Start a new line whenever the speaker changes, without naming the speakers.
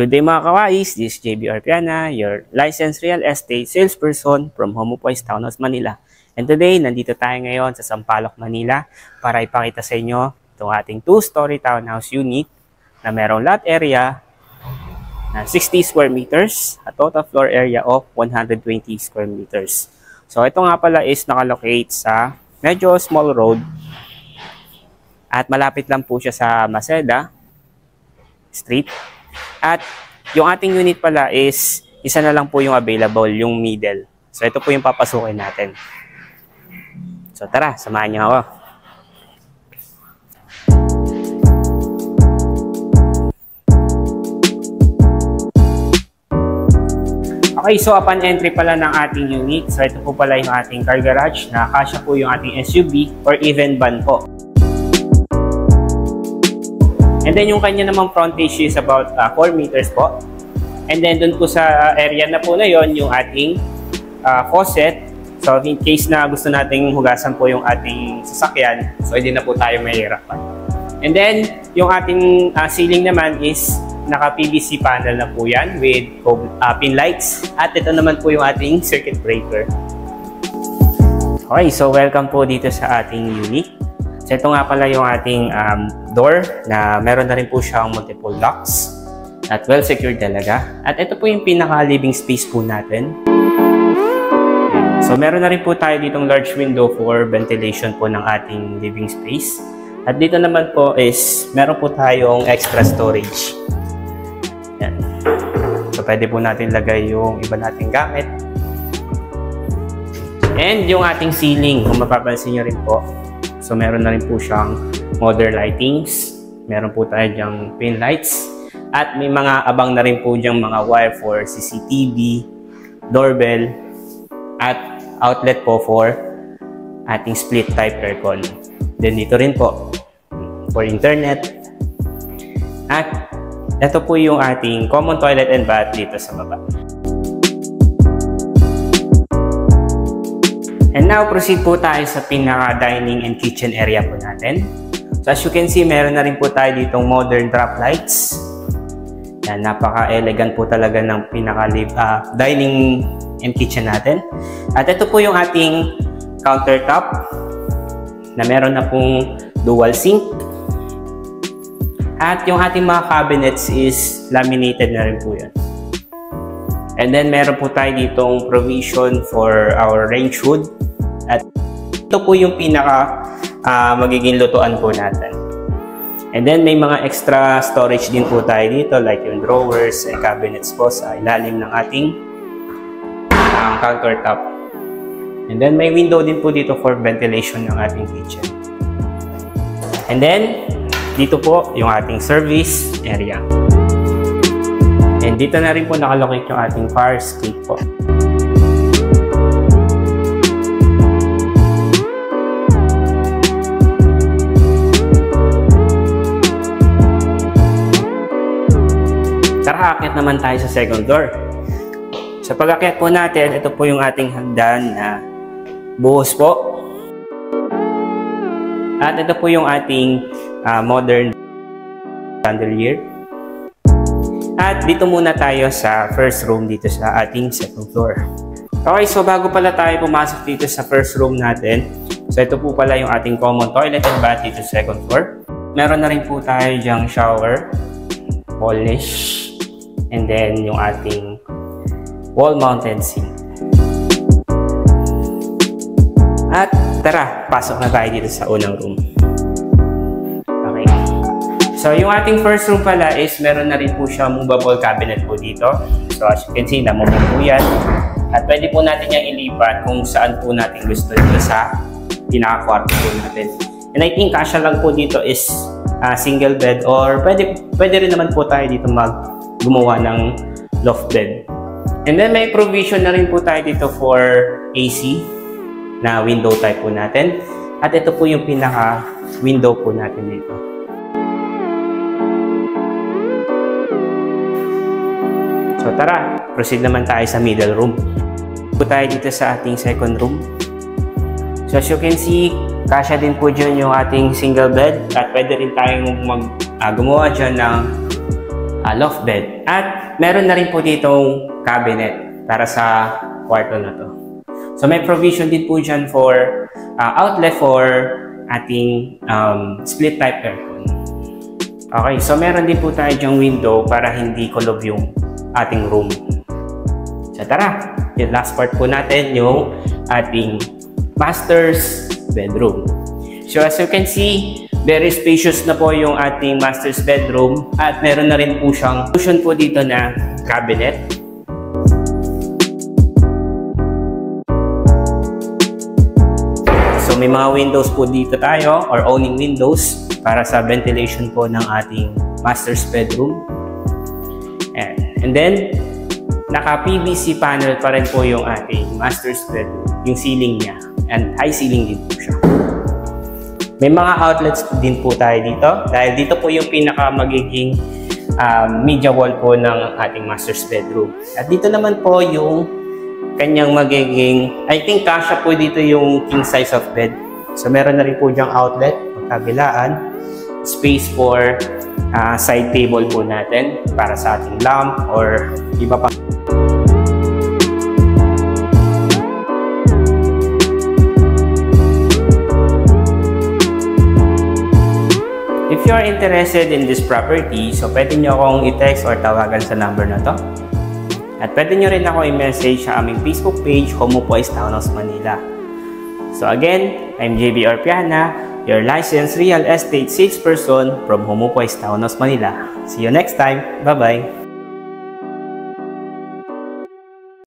Good day mga kawais, this is JB Arpiana, your licensed real estate salesperson from Homopoise Townhouse, Manila. And today, nandito tayo ngayon sa Sampaloc, Manila para ipakita sa inyo itong ating 2-story townhouse unit na merong lot area na 60 square meters at total floor area of 120 square meters. So ito nga pala is nakalocate sa medyo small road at malapit lang po siya sa Maseda Street. At yung ating unit pala is isa na lang po yung available, yung middle. So ito po yung papasukin natin. So tara, samahan niyo ako. Okay, so upon entry pala ng ating unit, so ito po pala yung ating car garage na kasya po yung ating SUV or even van po. And then yung kanya namang frontage is about 4 meters po. And then dun po sa area na po na yon yung ating faucet. So in case na gusto nating hugasan po yung ating sasakyan, so hindi na po tayo mahihirapan. And then yung ating ceiling naman is naka-PVC panel na po yan with pin lights. At ito naman po yung ating circuit breaker. Okay, so welcome po dito sa ating unit. So ito nga pala yung ating door na meron na rin po siyang multiple locks at well secured talaga. At ito po yung pinaka-living space po natin. So meron na rin po tayo ditong large window for ventilation po ng ating living space. At dito naman po is meron po tayong extra storage. Yan. So pwede po natin lagay yung iba nating gamit. And yung ating ceiling, kung mapapansin nyo rin po, so meron na rin po siyang modern lightings. Meron po tayo dyang pin lights. At may mga abang na rin po dyang mga wire for CCTV, doorbell, at outlet po for ating split type aircon. Then dito rin po for internet. At ito po yung ating common toilet and bath dito sa baba. And now, proceed po tayo sa pinaka-dining and kitchen area po natin. So as you can see, meron na rin po tayo ditong modern drop lights. Yan, napaka-elegant po talaga ng pinaka-dining and kitchen natin. At ito po yung ating countertop na meron na pong dual sink. At yung ating mga cabinets is laminated na rin po yan. And then meron po tayo ditong provision for our range hood. At ito po yung pinaka magiging lutuan po natin. And then may mga extra storage din po tayo dito like yung drawers and cabinets po sa ilalim ng ating countertop. And then may window din po dito for ventilation ng ating kitchen. And then dito po yung ating service area. And dito na rin po nakalocate yung ating fire escape po. Tara, aakyat naman tayo sa second door. Sa pag-akyat po natin, ito po yung ating hagdan na buhos po. At ito po yung ating modern chandelier. At dito muna tayo sa first room dito sa ating second floor. Okay, so bago pala tayo pumasok dito sa first room natin, so ito po pala yung ating common toilet and bath dito sa second floor. Meron na rin po tayo dyang shower, wall niche, and then yung ating wall-mounted sink. At tara, pasok na tayo dito sa unang room. Okay. So, yung ating first room pala is meron na rin po siyang movable cabinet po dito. So, as you can see, namumog po yan. At pwede po natin yung ilipat kung saan po natin gusto dito sa pinaka-kwarto po natin. And I think kasya lang po dito is single bed or pwede rin naman po tayo dito gumawa ng loft bed. And then may provision na rin po tayo dito for AC na window type po natin. At ito po yung pinaka-window po natin dito. So tara, proceed naman tayo sa middle room. Po tayo dito sa ating second room. So as you can see, kasya din po dyan yung ating single bed at pwede rin tayong gumawa dyan ng loft bed. At meron na rin po ditong cabinet para sa kwarto na to. So may provision din po dyan for outlet for ating split type aircon. Okay, so meron din po tayo dyang window para hindi kulob yung ating room. So tara, yung last part po natin yung ating master's bedroom. So as you can see, very spacious na po yung ating master's bedroom at meron na rin po siyang option po dito na cabinet. So may mga windows po dito tayo or owning windows para sa ventilation po ng ating master's bedroom. And then, naka-PVC panel pa rin po yung ating master's bedroom, yung ceiling niya. And high ceiling din po siya. May mga outlets din po tayo dito dahil dito po yung pinaka magiging media wall po ng ating master's bedroom. At dito naman po yung kanyang magiging, I think kasya po dito yung king size of bed. So meron na rin po diyang outlet, pagkabilaan, space for side table po natin para sa ating lamp or iba pa. If you are interested in this property, so pwede nyo akong i-text or tawagan sa number na to. At pwede nyo rin ako i-message sa aming Facebook page, Homopoise Townhouse Manila. So again, I'm JB Orpiana, your licensed real estate salesperson from Homopoise Townhouse Manila. See you next time. Bye-bye!